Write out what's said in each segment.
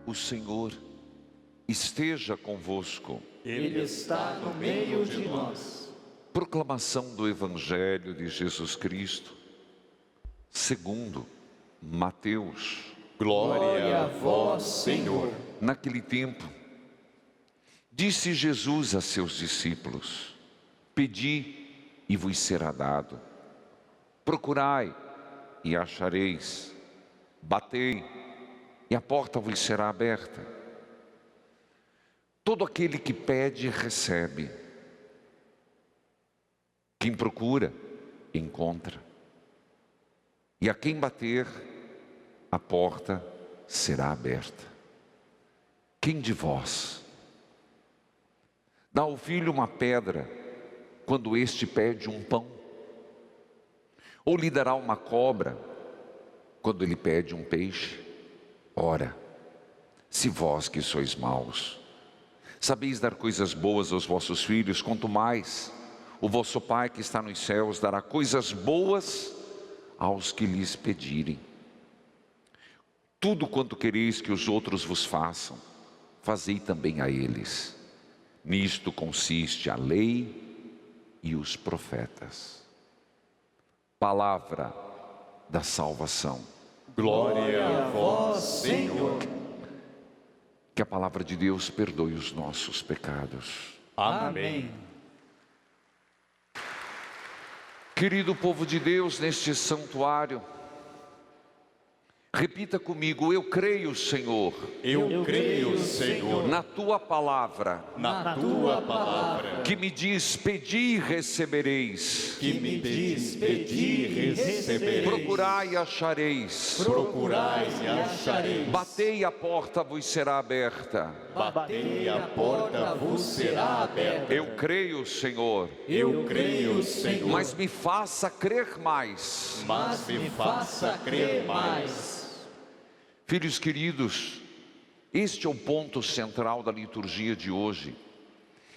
O Senhor esteja convosco. Ele está no meio de nós. Proclamação do Evangelho de Jesus Cristo, segundo Mateus. Glória a vós, Senhor. Naquele tempo, disse Jesus a seus discípulos: Pedi e vos será dado. Procurai e achareis. Batei e a porta vos será aberta. Todo aquele que pede, recebe. Quem procura, encontra. E a quem bater, a porta será aberta. Quem de vós dá ao filho uma pedra quando este pede um pão? Ou lhe dará uma cobra quando ele pede um peixe? Ora, se vós que sois maus sabeis dar coisas boas aos vossos filhos, quanto mais o vosso Pai que está nos céus dará coisas boas aos que lhes pedirem. Tudo quanto quereis que os outros vos façam, fazei também a eles. Nisto consiste a lei e os profetas. Palavra da salvação. Glória a vós, Senhor. Que a palavra de Deus perdoe os nossos pecados. Amém. Querido povo de Deus, neste santuário, repita comigo: eu creio, Senhor. Eu creio, Senhor, Na tua palavra, na tua palavra, que me diz: pedi e recebereis. que me diz: pedi e recebereis. Procurai e achareis. Procurai e achareis. Batei e a porta vos será aberta. Batei, a porta vos será aberta. Eu creio, Senhor, Eu creio, Senhor, mas me faça crer mais. mas me faça crer mais. Filhos queridos, este é o ponto central da liturgia de hoje.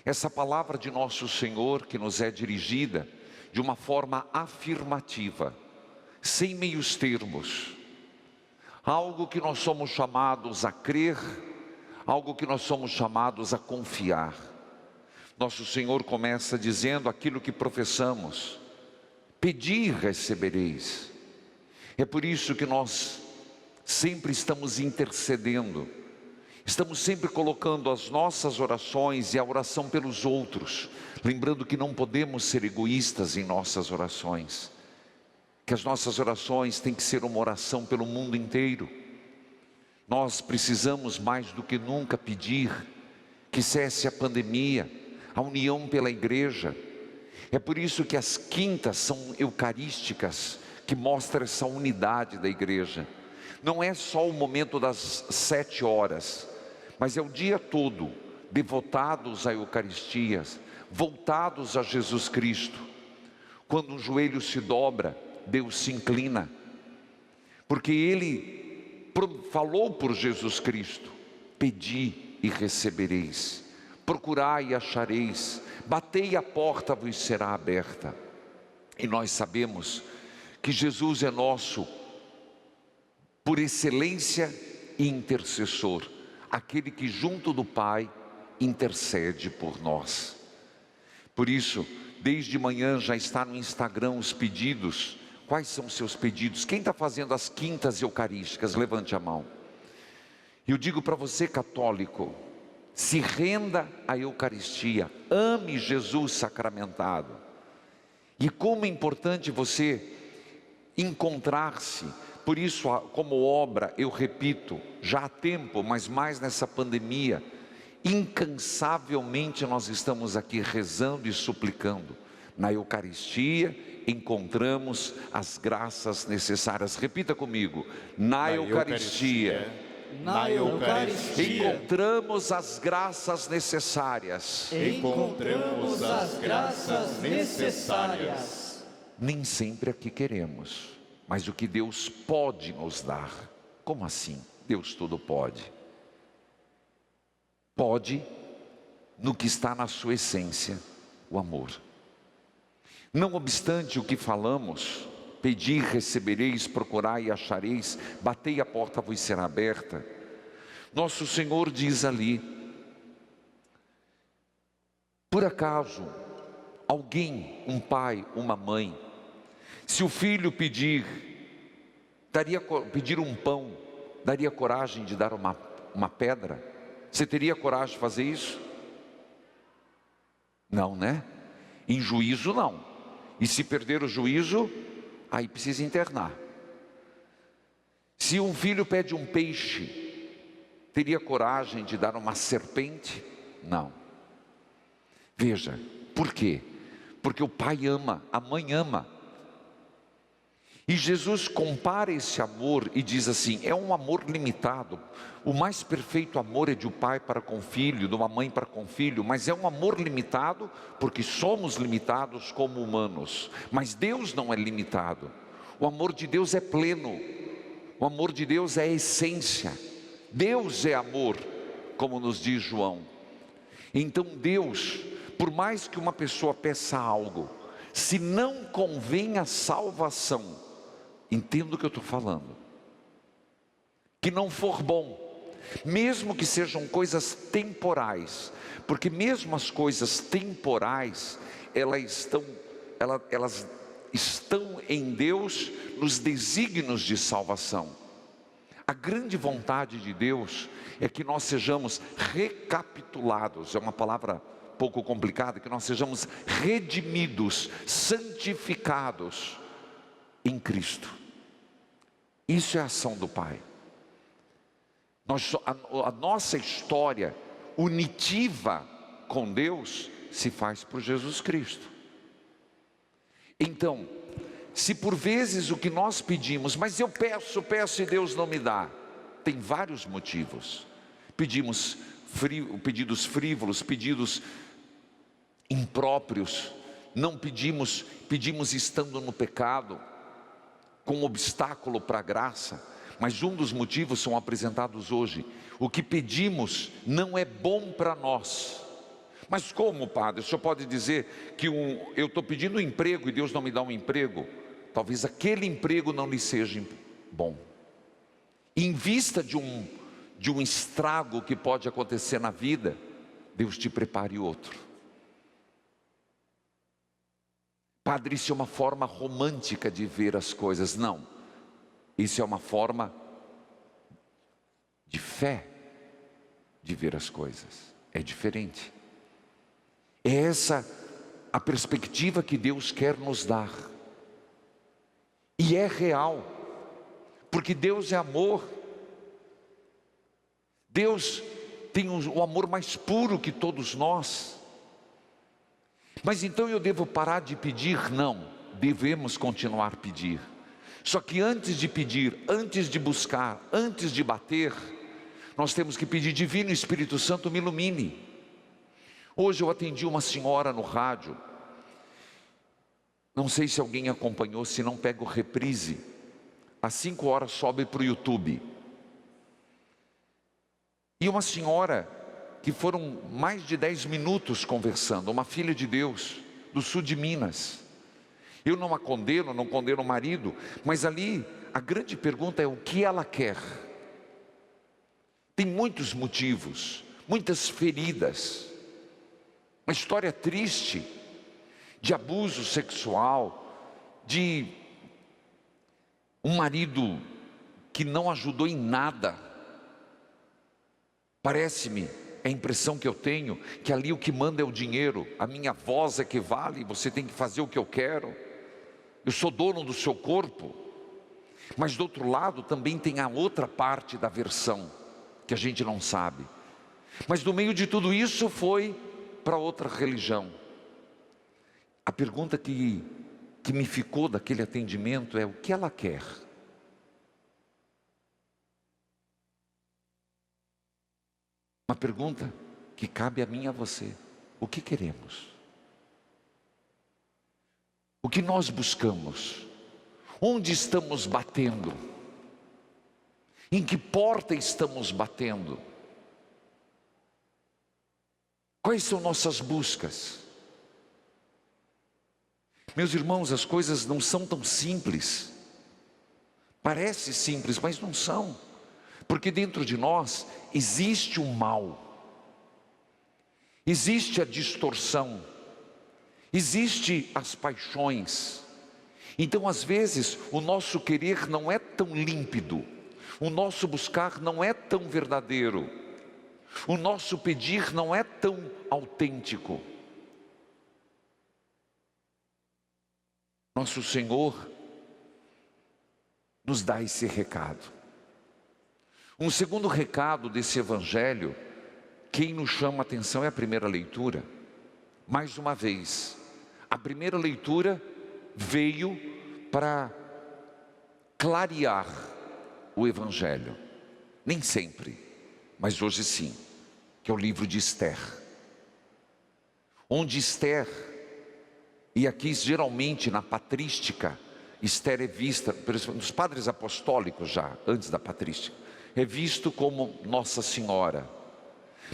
Essa palavra de nosso Senhor que nos é dirigida de uma forma afirmativa, sem meios termos. Algo que nós somos chamados a crer, algo que nós somos chamados a confiar. Nosso Senhor começa dizendo aquilo que professamos: pedi e recebereis. É por isso que nós sempre estamos intercedendo, estamos sempre colocando as nossas orações e a oração pelos outros, lembrando que não podemos ser egoístas em nossas orações, que as nossas orações têm que ser uma oração pelo mundo inteiro. Nós precisamos mais do que nunca pedir que cesse a pandemia, a união pela igreja. É por isso que as quintas são eucarísticas, que mostram essa unidade da igreja. Não é só o momento das 7 horas, mas é o dia todo, devotados à Eucaristia, voltados a Jesus Cristo. Quando um joelho se dobra, Deus se inclina, porque Ele falou por Jesus Cristo: pedi e recebereis, procurai e achareis, batei e a porta vos será aberta. E nós sabemos que Jesus é nosso, por excelência e intercessor, aquele que junto do Pai intercede por nós. Por isso, desde manhã já está no Instagram os pedidos. Quais são os seus pedidos? Quem está fazendo as quintas eucarísticas? Levante a mão. Eu digo para você, católico, se renda à Eucaristia, ame Jesus sacramentado. E como é importante você encontrar-se. Por isso, como obra, eu repito, já há tempo, mas mais nessa pandemia, incansavelmente nós estamos aqui rezando e suplicando. Na Eucaristia encontramos as graças necessárias. Repita comigo: na Eucaristia encontramos as graças necessárias. Encontramos as graças necessárias. Nem sempre é que queremos, mas o que Deus pode nos dar. Como assim? Deus tudo pode. Pode no que está na sua essência, o amor. Não obstante o que falamos, pedi, recebereis, procurai e achareis, batei, a porta vos será aberta. Nosso Senhor diz ali: por acaso alguém, um pai, uma mãe, se o filho pedir um pão, daria coragem de dar uma pedra? Você teria coragem de fazer isso? Não, né? Em juízo não. E se perder o juízo, aí precisa internar. Se um filho pede um peixe, teria coragem de dar uma serpente? Não. Veja, por quê? Porque o pai ama, a mãe ama. E Jesus compara esse amor e diz assim: é um amor limitado. O mais perfeito amor é de um pai para com filho, de uma mãe para com filho, mas é um amor limitado porque somos limitados como humanos. Mas Deus não é limitado. O amor de Deus é pleno. O amor de Deus é a essência. Deus é amor, como nos diz João. Então Deus, por mais que uma pessoa peça algo, se não convém a salvação, entenda o que eu estou falando, que não for bom, mesmo que sejam coisas temporais, porque mesmo as coisas temporais, elas estão em Deus nos desígnios de salvação. A grande vontade de Deus é que nós sejamos recapitulados, é uma palavra pouco complicada, que nós sejamos redimidos, santificados em Cristo. Isso é a ação do Pai. A nossa história unitiva com Deus se faz por Jesus Cristo. Então, se por vezes o que nós pedimos, mas eu peço e Deus não me dá, tem vários motivos. Pedidos frívolos, pedidos impróprios, não pedimos estando no pecado, com obstáculo para a graça, mas um dos motivos são apresentados hoje. O que pedimos não é bom para nós. Mas como, padre? O senhor pode dizer que eu estou pedindo um emprego e Deus não me dá um emprego? Talvez aquele emprego não lhe seja bom. Em vista de um estrago que pode acontecer na vida, Deus te prepare outro. Padre, isso é uma forma romântica de ver as coisas. Não, isso é uma forma de fé de ver as coisas. É diferente. É essa a perspectiva que Deus quer nos dar. E é real, porque Deus é amor. Deus tem o amor mais puro que todos nós. Mas então eu devo parar de pedir? Não, devemos continuar a pedir. Só que antes de pedir, antes de buscar, antes de bater, nós temos que pedir: Divino Espírito Santo, me ilumine. Hoje eu atendi uma senhora no rádio, não sei se alguém acompanhou, se não pega o reprise, às 5 horas sobe para o YouTube. E uma senhora que foram mais de 10 minutos conversando, uma filha de Deus, do sul de Minas. Eu não a condeno, não condeno o marido, mas ali a grande pergunta é: o que ela quer? Tem muitos motivos, muitas feridas, uma história triste, de abuso sexual, de um marido que não ajudou em nada. Parece-me, é a impressão que eu tenho, que ali o que manda é o dinheiro, a minha voz é que vale, você tem que fazer o que eu quero, eu sou dono do seu corpo. Mas do outro lado também tem a outra parte da versão, que a gente não sabe. Mas no meio de tudo isso foi para outra religião. A pergunta que me ficou daquele atendimento é: o que ela quer? Uma pergunta que cabe a mim e a você: o que queremos? O que nós buscamos? Onde estamos batendo? Em que porta estamos batendo? Quais são nossas buscas? Meus irmãos, as coisas não são tão simples. Parece simples, mas não são. Porque dentro de nós existe o mal, existe a distorção, existe as paixões. Então às vezes o nosso querer não é tão límpido, o nosso buscar não é tão verdadeiro, o nosso pedir não é tão autêntico. Nosso Senhor nos dá esse recado. Um segundo recado desse evangelho, quem nos chama a atenção é a primeira leitura. Mais uma vez, a primeira leitura veio para clarear o evangelho. Nem sempre, mas hoje sim, que é o livro de Esther. Onde Esther, e aqui geralmente na patrística, Esther é vista, nos padres apostólicos já, antes da patrística, é visto como Nossa Senhora.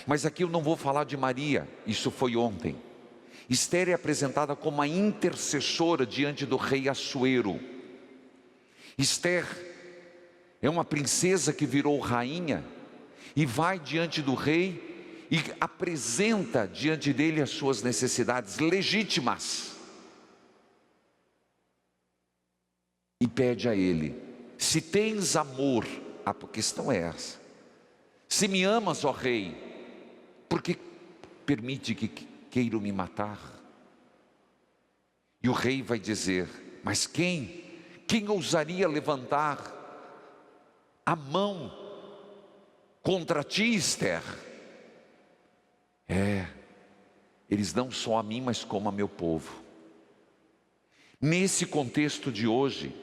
Mas aqui eu não vou falar de Maria, isso foi ontem. Esther é apresentada como a intercessora diante do rei Assuero. Esther é uma princesa que virou rainha e vai diante do rei e apresenta diante dele as suas necessidades legítimas. E pede a ele: se tens amor, a questão é essa, se me amas, ó rei, por que permite que queiram me matar? E o rei vai dizer: mas quem ousaria levantar a mão contra ti, Esther? Eles não só a mim, mas como a meu povo. Nesse contexto de hoje,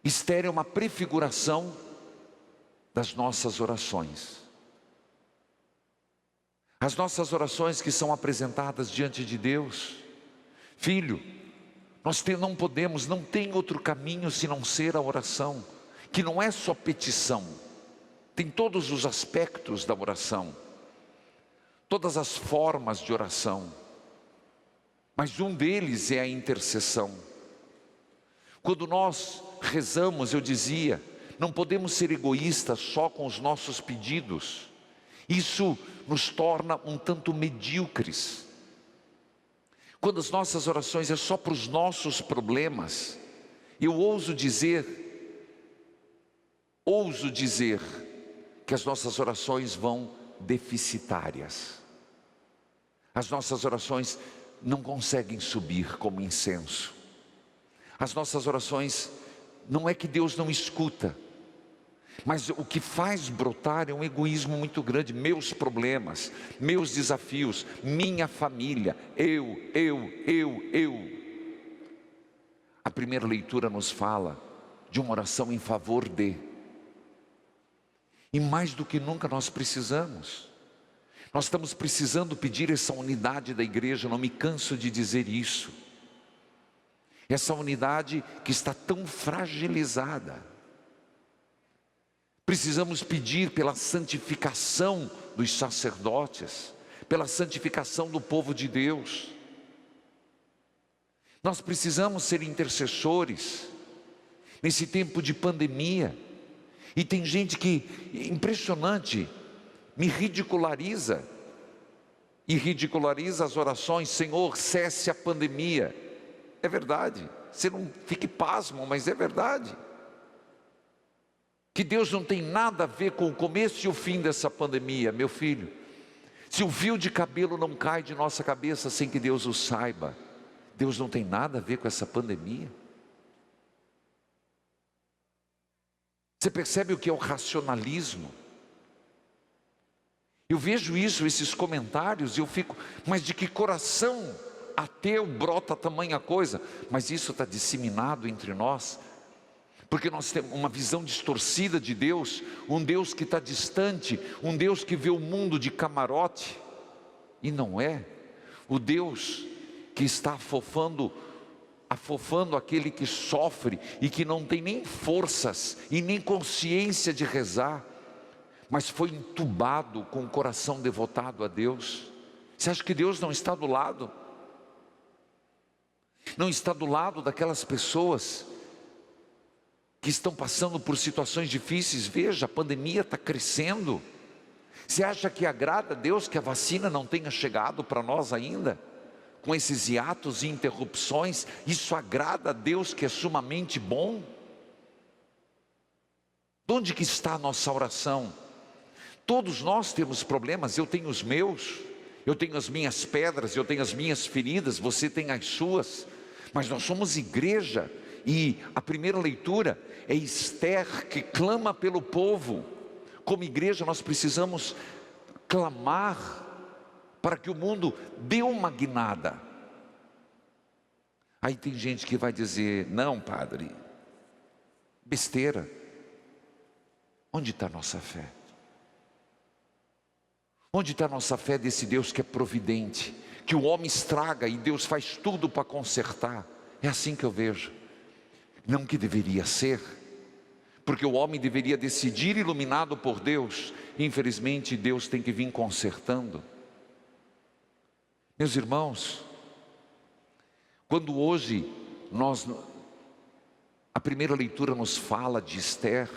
Esther é uma prefiguração das nossas orações. As nossas orações que são apresentadas diante de Deus. Filho, nós não podemos, não tem outro caminho senão ser a oração, que não é só petição, tem todos os aspectos da oração, todas as formas de oração, mas um deles é a intercessão. Quando nós rezamos, eu dizia, não podemos ser egoístas só com os nossos pedidos, isso nos torna um tanto medíocres. Quando as nossas orações é só para os nossos problemas, eu ouso dizer que as nossas orações vão deficitárias. As nossas orações não conseguem subir como incenso. As nossas orações, não é que Deus não escuta, mas o que faz brotar é um egoísmo muito grande. Meus problemas, meus desafios, minha família, eu. A primeira leitura nos fala de uma oração em favor de. E mais do que nunca nós precisamos. Nós estamos precisando pedir essa unidade da igreja, eu não me canso de dizer isso. Essa unidade que está tão fragilizada. Precisamos pedir pela santificação dos sacerdotes, pela santificação do povo de Deus. Nós precisamos ser intercessores nesse tempo de pandemia. E tem gente que, impressionante, me ridiculariza. E ridiculariza as orações: Senhor, cesse a pandemia. É verdade, você não fique pasmo, mas é verdade. Que Deus não tem nada a ver com o começo e o fim dessa pandemia, meu filho. Se o fio de cabelo não cai de nossa cabeça sem que Deus o saiba, Deus não tem nada a ver com essa pandemia. Você percebe o que é o racionalismo? Eu vejo isso, esses comentários, e eu fico, mas de que coração ateu brota tamanha coisa? Mas isso está disseminado entre nós, porque nós temos uma visão distorcida de Deus, um Deus que está distante, um Deus que vê o mundo de camarote, e não é, o Deus que está afofando aquele que sofre e que não tem nem forças e nem consciência de rezar, mas foi entubado com o coração devotado a Deus. Você acha que Deus não está do lado? Não está do lado daquelas pessoas que estão passando por situações difíceis. Veja, a pandemia está crescendo. Você acha que agrada a Deus que a vacina não tenha chegado para nós ainda? Com esses hiatos e interrupções, isso agrada a Deus, que é sumamente bom? Onde que está a nossa oração? Todos nós temos problemas, eu tenho os meus, eu tenho as minhas pedras, eu tenho as minhas feridas, você tem as suas, mas nós somos igreja, e a primeira leitura é Esther que clama pelo povo. Como igreja nós precisamos clamar para que o mundo dê uma guinada. Aí tem gente que vai dizer: não, padre, besteira. Onde está a nossa fé? Onde está a nossa fé desse Deus que é providente, que o homem estraga e Deus faz tudo para consertar? É assim que eu vejo. Não que deveria ser, porque o homem deveria decidir iluminado por Deus. Infelizmente Deus tem que vir consertando. Meus irmãos, quando hoje a primeira leitura nos fala de Esther,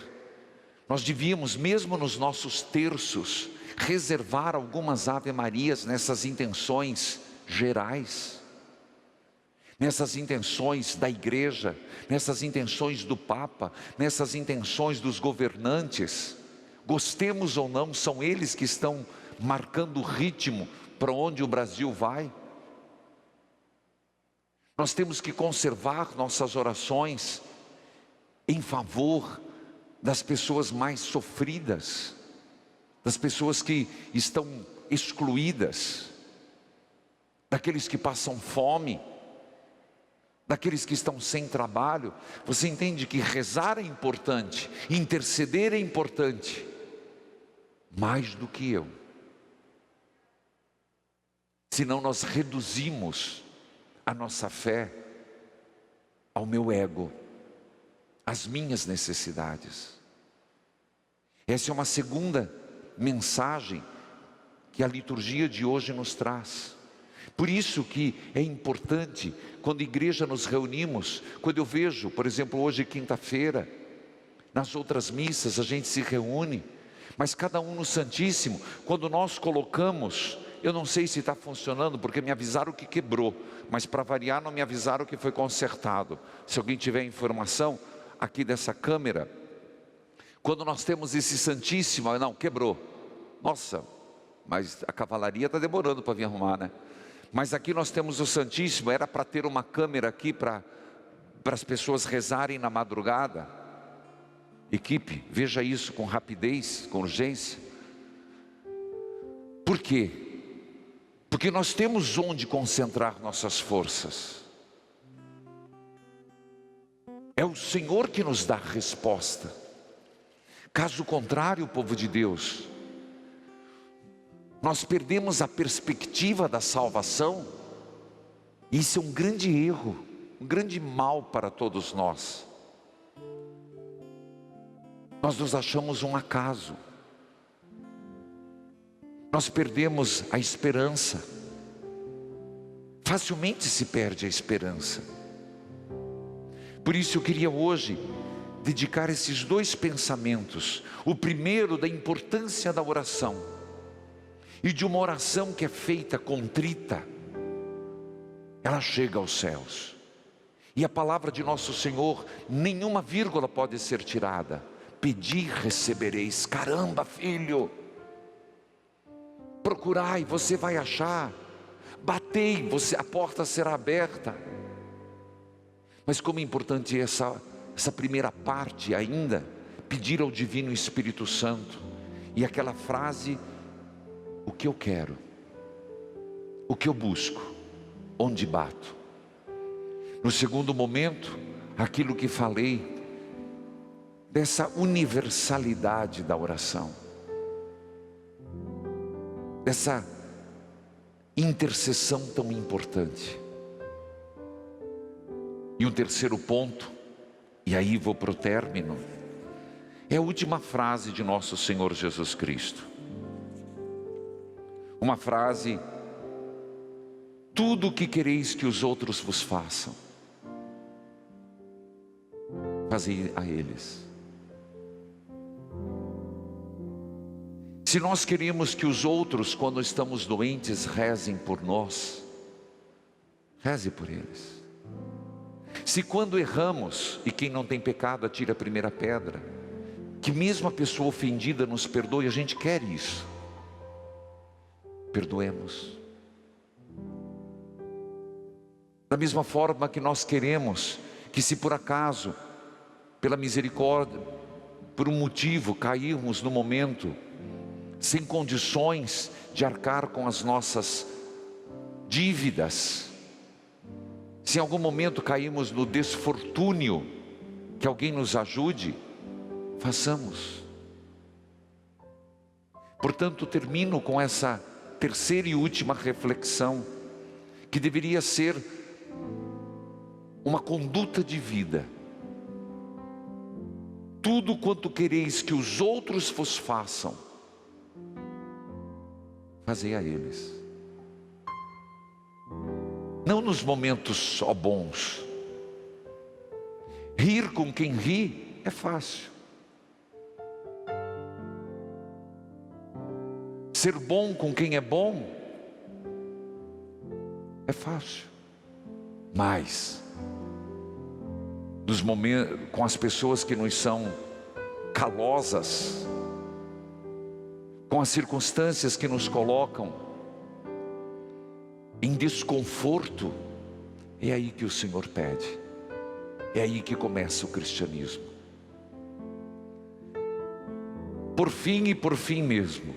nós devíamos, mesmo nos nossos terços, reservar algumas ave-marias nessas intenções gerais, nessas intenções da igreja, nessas intenções do Papa, nessas intenções dos governantes. Gostemos ou não, são eles que estão marcando o ritmo para onde o Brasil vai. Nós temos que conservar nossas orações em favor das pessoas mais sofridas, das pessoas que estão excluídas, daqueles que passam fome, daqueles que estão sem trabalho. Você entende que rezar é importante, interceder é importante, mais do que eu. Senão nós reduzimos a nossa fé ao meu ego, às minhas necessidades. Essa é uma segunda mensagem que a liturgia de hoje nos traz. Por isso que é importante, quando a igreja nos reunimos, quando eu vejo, por exemplo, hoje quinta-feira, nas outras missas a gente se reúne, mas cada um no Santíssimo, quando nós colocamos, eu não sei se está funcionando, porque me avisaram que quebrou, mas para variar não me avisaram que foi consertado. Se alguém tiver informação aqui dessa câmera, quando nós temos esse Santíssimo, não, quebrou. Nossa, mas a cavalaria está demorando para vir arrumar, né? Mas aqui nós temos o Santíssimo, era para ter uma câmera aqui para as pessoas rezarem na madrugada. Equipe, veja isso com rapidez, com urgência. Por quê? Porque nós temos onde concentrar nossas forças. É o Senhor que nos dá a resposta. Caso contrário, povo de Deus, nós perdemos a perspectiva da salvação. Isso é um grande erro, um grande mal para todos nós. Nós nos achamos um acaso. Nós perdemos a esperança. Facilmente se perde a esperança. Por isso eu queria hoje dedicar esses dois pensamentos. O primeiro, da importância da oração, e de uma oração que é feita contrita, ela chega aos céus. E a palavra de nosso Senhor, nenhuma vírgula pode ser tirada. Pedi, recebereis. Caramba, filho! Procurai, você vai achar. Batei, a porta será aberta. Mas como é importante essa primeira parte ainda, pedir ao Divino Espírito Santo. E aquela frase: o que eu quero, o que eu busco, onde bato. No segundo momento, aquilo que falei, dessa universalidade da oração, dessa intercessão tão importante. E o terceiro ponto, e aí vou para o término, é a última frase de nosso Senhor Jesus Cristo. Uma frase: tudo o que quereis que os outros vos façam, fazei a eles. Se nós queremos que os outros, quando estamos doentes, rezem por nós, reze por eles. Se quando erramos, e quem não tem pecado atira a primeira pedra, que mesmo a pessoa ofendida nos perdoe, a gente quer isso. Perdoemos. Da mesma forma que nós queremos que, se por acaso, pela misericórdia, por um motivo, cairmos no momento sem condições de arcar com as nossas dívidas, se em algum momento caímos no desfortúnio, que alguém nos ajude, façamos. Portanto, termino com essa terceira e última reflexão, que deveria ser uma conduta de vida. Tudo quanto quereis que os outros vos façam, fazei a eles. Não nos momentos só bons. Rir com quem ri é fácil. Ser bom com quem é bom é fácil. Mas nos momentos, com as pessoas que nos são calosas, com as circunstâncias que nos colocam em desconforto, é aí que o Senhor pede. É aí que começa o cristianismo. Por fim mesmo,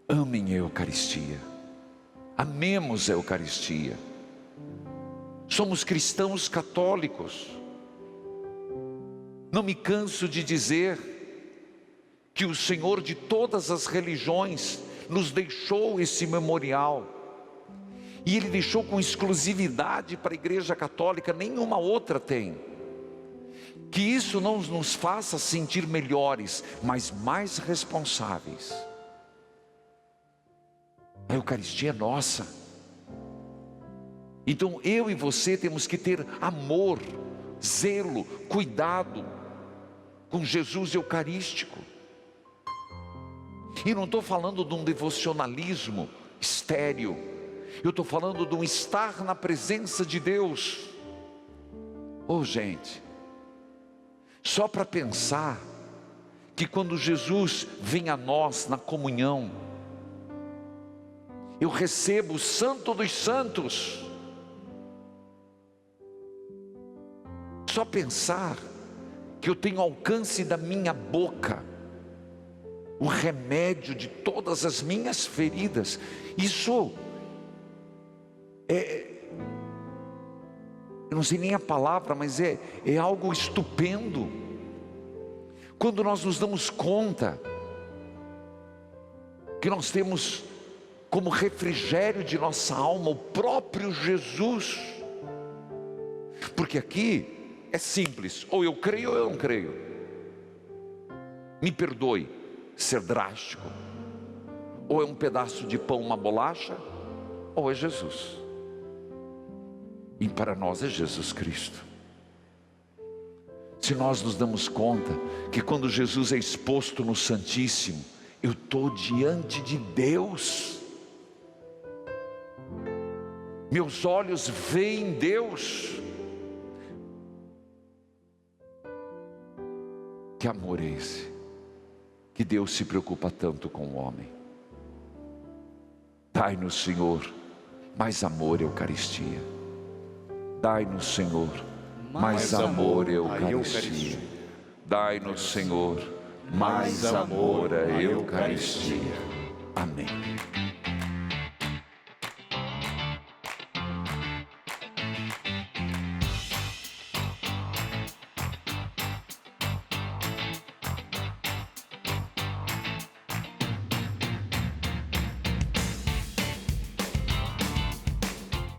amem a Eucaristia. Amemos a Eucaristia. Somos cristãos católicos. Não me canso de dizer que o Senhor de todas as religiões nos deixou esse memorial. E Ele deixou com exclusividade para a Igreja Católica, nenhuma outra tem. Que isso não nos faça sentir melhores, mas mais responsáveis. A Eucaristia é nossa. Então eu e você temos que ter amor, zelo, cuidado com Jesus Eucarístico. E não estou falando de um devocionalismo estéril. Eu estou falando de um estar na presença de Deus. Oh, gente, só para pensar que quando Jesus vem a nós na comunhão, eu recebo o Santo dos Santos. Só pensar que eu tenho alcance da minha boca o remédio de todas as minhas feridas, isso eu não sei nem a palavra, mas é algo estupendo. Quando nós nos damos conta que nós temos como refrigério de nossa alma o próprio Jesus. Porque aqui é simples, ou eu creio ou eu não creio. Me perdoe ser drástico. Ou é um pedaço de pão, uma bolacha, ou é Jesus. E para nós é Jesus Cristo. Se nós nos damos conta que quando Jesus é exposto no Santíssimo, eu estou diante de Deus. Meus olhos veem Deus. Que amor é esse? Que Deus se preocupa tanto com o homem. Dai-nos, Senhor, mais amor à Eucaristia. Dai-nos, Senhor, mais amor à Eucaristia. Dai-nos, Senhor, mais amor à Eucaristia. Amém.